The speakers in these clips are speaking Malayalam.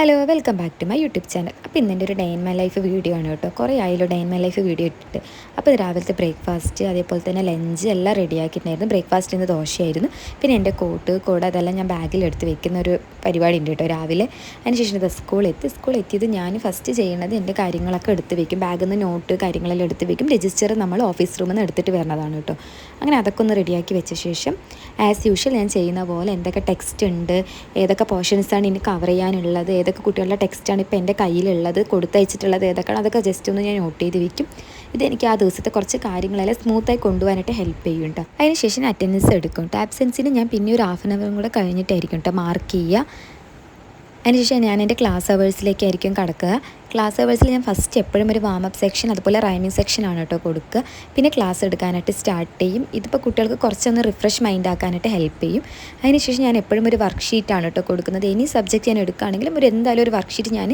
Hello welcome back to my YouTube channel. അപ്പോൾ ഇന്നെൻ്റെ ഒരു day in my life video ആണ് കേട്ടോ. കുറേ ആയല്ലോ day in my life video ഇട്ടിട്ട്. അപ്പോൾ രാവിലത്തെ ബ്രേക്ക്ഫാസ്റ്റ് അതേപോലെ തന്നെ ലഞ്ച് എല്ലാം റെഡി ആക്കിയിട്ടുണ്ടായിരുന്നു. ബ്രേക്ക്ഫാസ്റ്റ് ഇന്ന് ദോശയായിരുന്നു. പിന്നെ എൻ്റെ കോട്ട് അതെല്ലാം ഞാൻ ബാഗിലെടുത്ത് വെക്കുന്ന ഒരു പരിപാടി ഉണ്ട് കേട്ടോ രാവിലെ. അതിനുശേഷം ഇത് സ്കൂളെത്തിയത് ഞാൻ ഫസ്റ്റ് ചെയ്യുന്നത് എൻ്റെ കാര്യങ്ങളൊക്കെ എടുത്ത് വെക്കും. ബാഗിൽ നിന്ന് നോട്ട് കാര്യങ്ങളെല്ലാം എടുത്ത് വെക്കും. രജിസ്റ്റർ നമ്മൾ ഓഫീസ് റൂമിൽ നിന്ന് എടുത്തിട്ട് വരുന്നതാണ് കേട്ടോ. അങ്ങനെ അതൊക്കെ ഒന്ന് റെഡിയാക്കി വെച്ച ശേഷം ആസ് യൂഷ്വൽ ഞാൻ ചെയ്യുന്ന പോലെ എന്തൊക്കെ ടെക്സ്റ്റ് ഉണ്ട്, ഏതൊക്കെ പോർഷൻസാണ് ഇനി കവർ ചെയ്യാനുള്ളത്, ഏതൊക്കെ കുട്ടികളുടെ ടെക്സ്റ്റാണ് ഇപ്പോൾ എൻ്റെ കയ്യിലുള്ളത്, കൊടുത്തയച്ചിട്ടുള്ളത് ഏതൊക്കെയാണ്, അതൊക്കെ ജസ്റ്റ് ഒന്ന് ഞാൻ നോട്ട് ചെയ്ത് വെക്കും. ഇതെനിക്ക് ആ ദിവസത്തെ കുറച്ച് കാര്യങ്ങളെല്ലാം സ്മൂത്തായി കൊണ്ടുപോകാനായിട്ട് ഹെൽപ്പ് ചെയ്യും കേട്ടോ. അതിനുശേഷം അറ്റൻഡൻസ് എടുക്കും കേട്ടോ. ആബ്സെൻസിന് ഞാൻ പിന്നെ ഒരു ഹാഫ് ആൻ അവറും കൂടെ കഴിഞ്ഞിട്ടായിരിക്കും കേട്ടോ മാർക്ക് ചെയ്യുക. അതിനുശേഷം ഞാൻ എൻ്റെ ക്ലാസ് അവേഴ്സിലേക്കായിരിക്കും കടക്കുക. ക്ലാസ് അവേഴ്സിൽ ഞാൻ ഫസ്റ്റ് എപ്പോഴും ഒരു വാമപ്പ് സെക്ഷൻ അതുപോലെ റൈമിങ് സെക്ഷനാണ് കേട്ടോ കൊടുക്കുക. പിന്നെ ക്ലാസ് എടുക്കാനായിട്ട് സ്റ്റാർട്ട് ചെയ്യും. ഇതിപ്പോൾ കുട്ടികൾക്ക് കുറച്ചൊന്ന് റിഫ്രഷ് മൈൻഡ് ആക്കാനായിട്ട് ഹെൽപ്പ് ചെയ്യും. അതിനുശേഷം ഞാൻ എപ്പോഴും ഒരു വർക്ക്ഷീറ്റാണ് കേട്ടോ കൊടുക്കുന്നത്. എനി സബ്ജക്റ്റ് ഞാൻ എടുക്കുകയാണെങ്കിലും എന്തായാലും ഒരു വർക്ക്ഷീറ്റ് ഞാൻ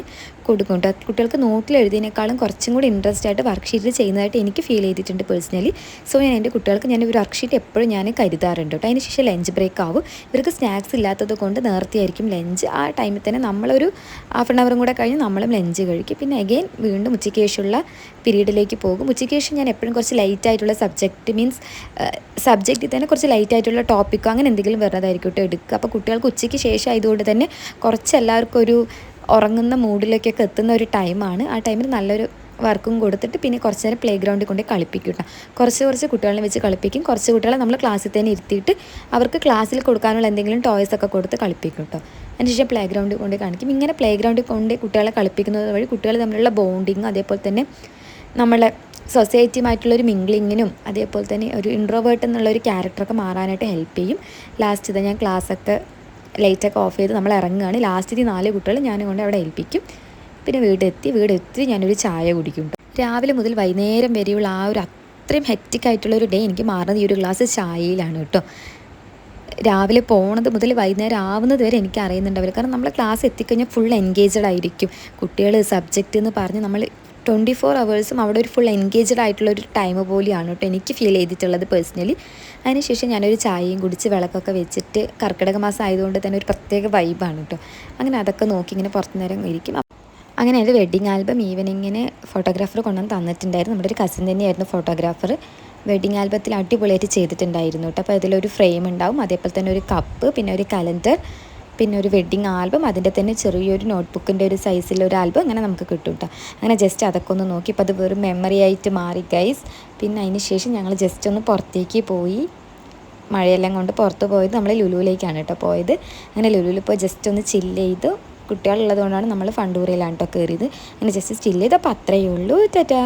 കൊടുക്കും കേട്ടോ. കുട്ടികൾക്ക് നോട്ടിൽ എഴുതിയതിനേക്കാളും കുറച്ചും കൂടി ഇൻട്രസ്റ്റ് ആയിട്ട് വർക്ക്ഷീറ്റിൽ ചെയ്യുന്നതായിട്ട് എനിക്ക് ഫീൽ ചെയ്തിട്ടുണ്ട് പേഴ്സണലി. സോ ഞാൻ എൻ്റെ കുട്ടികൾക്ക് ഞാൻ ഒരു വർക്ക്ഷീറ്റ് എപ്പോഴും ഞാൻ കരുതാറുണ്ട് കേട്ടോ. അതിനുശേഷം ലഞ്ച് ബ്രേക്ക് ആവും. ഇവർക്ക് സ്നാക്സ് ഇല്ലാത്തത് കൊണ്ട് നേരത്തെ ആയിരിക്കും ലഞ്ച്. ആ ടൈമിൽ തന്നെ നമ്മളൊരു ഹാഫ് ആൻ അവറും കൂടെ കഴിഞ്ഞ് നമ്മളും ലഞ്ച് കഴിക്കും. പിന്നെ അഗെയിൻ വീണ്ടും ഉച്ചയ്ക്ക് ശേഷമുള്ള പീരീഡിലേക്ക് പോകും. ഉച്ചയ്ക്ക് ശേഷം ഞാൻ എപ്പോഴും കുറച്ച് ലൈറ്റ് ആയിട്ടുള്ള സബ്ജക്റ്റിൽ തന്നെ കുറച്ച് ലൈറ്റ് ആയിട്ടുള്ള ടോപ്പിക്കോ അങ്ങനെ എന്തെങ്കിലും വരുന്നതായിരിക്കും കേട്ടോ എടുക്കുക. അപ്പോൾ കുട്ടികൾക്ക് ഉച്ചയ്ക്ക് ശേഷം ആയതുകൊണ്ട് തന്നെ കുറച്ച് എല്ലാവർക്കും ഒരു ഉറങ്ങുന്ന മൂഡിലേക്കൊക്കെ എത്തുന്ന ഒരു ടൈമാണ്. ആ ടൈമിൽ നല്ലൊരു വർക്കും കൊടുത്തിട്ട് പിന്നെ കുറച്ച് നേരം പ്ലേ ഗ്രൗണ്ടിൽ കൊണ്ട് കളിപ്പിക്കും കേട്ടോ. കുറച്ച് കുട്ടികളെ വെച്ച് കളിപ്പിക്കും. കുറച്ച് കുട്ടികളെ നമ്മൾ ക്ലാസ്സിൽ തന്നെ ഇരുത്തിയിട്ട് അവർക്ക് ക്ലാസ്സിൽ കൊടുക്കാനുള്ള എന്തെങ്കിലും ടോയ്സൊക്കെ കൊടുത്ത് കളിപ്പിക്കും കേട്ടോ. അതിനുശേഷം പ്ലേ ഗ്രൗണ്ടിൽ കൊണ്ട് കാണിക്കും. ഇങ്ങനെ പ്ലേ ഗ്രൗണ്ടിൽ കൊണ്ട് കുട്ടികളെ കളിപ്പിക്കുന്നത് വഴി കുട്ടികൾ തമ്മിലുള്ള ബോണ്ടിങ്ങും അതേപോലെ തന്നെ നമ്മളെ സൊസൈറ്റിയുമായിട്ടുള്ളൊരു മിംഗ്ലിങ്ങിനും അതേപോലെ തന്നെ ഒരു ഇൻട്രോവേർട്ട് എന്നുള്ളൊരു ക്യാരക്ടറൊക്കെ മാറാനായിട്ട് ഹെൽപ്പ് ചെയ്യും. ലാസ്റ്റ് ഇത് ഞാൻ ക്ലാസ്സൊക്കെ ലൈറ്റൊക്കെ ഓഫ് ചെയ്ത് നമ്മൾ ഇറങ്ങുകയാണ്. ലാസ്റ്റ് 4 കുട്ടികൾ ഞാൻ കൊണ്ട് അവിടെ ഏൽപ്പിക്കും. പിന്നെ വീടെത്തി ഞാനൊരു ചായ കുടിക്കും. രാവിലെ മുതൽ വൈകുന്നേരം വരെയുള്ള ആ ഒരു അത്രയും ഹെക്റ്റിക്കായിട്ടുള്ളൊരു ഡേ എനിക്ക് മാറുന്നത് ഈ ഒരു ഗ്ലാസ് ചായയിലാണ് കേട്ടോ. രാവിലെ പോണത് മുതൽ വൈകുന്നേരം ആവുന്നത് വരെ എനിക്ക് അറിയുന്നുണ്ടാവില്ല. കാരണം നമ്മൾ ക്ലാസ് എത്തിക്കഴിഞ്ഞാൽ ഫുൾ എൻഗേജ്ഡ് ആയിരിക്കും. കുട്ടികൾ സബ്ജക്റ്റ് എന്ന് പറഞ്ഞ് നമ്മൾ 24 അവേഴ്സും അവിടെ ഒരു ഫുൾ എൻഗേജ്ഡ് ആയിട്ടുള്ളൊരു ടൈം പോലെയാണ് കേട്ടോ എനിക്ക് ഫീൽ ചെയ്തിട്ടുള്ളത് പേഴ്സണലി. അതിനുശേഷം ഞാനൊരു ചായയും കുടിച്ച് വിളക്കൊക്കെ വെച്ചിട്ട് കർക്കിടക മാസം ആയതുകൊണ്ട് തന്നെ ഒരു പ്രത്യേക വൈബാണ് കേട്ടോ. അങ്ങനെ അതൊക്കെ നോക്കി ഇങ്ങനെ പുറത്തു നേരം ഇരിക്കും. അങ്ങനെ എൻ്റെ വെഡ്ഡിങ് ആൽബം ഈവനിങ്ങിന് ഫോട്ടോഗ്രാഫർ കൊണ്ടുവന്ന് തന്നിട്ടുണ്ടായിരുന്നു. നമ്മുടെ ഒരു കസിൻ തന്നെയായിരുന്നു ഫോട്ടോഗ്രാഫർ. വെഡ്ഡിങ് ആൽബത്തിൽ അടിപൊളിയായിട്ട് ചെയ്തിട്ടുണ്ടായിരുന്നു കേട്ടോ. അപ്പോൾ അതിലൊരു ഫ്രെയിം ഉണ്ടാവും, അതേപോലെ തന്നെ ഒരു കപ്പ്, പിന്നെ ഒരു കലണ്ടർ, പിന്നെ ഒരു വെഡ്ഡിങ് ആൽബം, അതിൻ്റെ തന്നെ ചെറിയൊരു നോട്ട്ബുക്കിൻ്റെ ഒരു സൈസിലൊരു ആൽബം അങ്ങനെ നമുക്ക് കിട്ടും കേട്ടോ. അങ്ങനെ ജസ്റ്റ് അതൊക്കെ ഒന്ന് നോക്കി. ഇപ്പോൾ അത് വെറും മെമ്മറി ആയിട്ട് മാറി ഗൈസ്. പിന്നെ അതിന് ശേഷം ഞങ്ങൾ ജസ്റ്റ് ഒന്ന് പുറത്തേക്ക് പോയി. മഴയെല്ലാം കൊണ്ട് പുറത്ത് പോയത് നമ്മൾ ലുലുവിലേക്കാണ് കേട്ടോ പോയത്. അങ്ങനെ ലുലുവിൽ പോയി ജസ്റ്റ് ഒന്ന് ചില്ല് ചെയ്തു. കുട്ടികളുള്ളത് കൊണ്ടാണ് നമ്മൾ ഫണ്ടൂറിയിലാണ് കേട്ടോ കയറിയത്. അങ്ങനെ ജസ്റ്റ് ചില്ല് ചെയ്തപ്പോൾ അത്രയേ ഉള്ളൂ. ടാറ്റാ.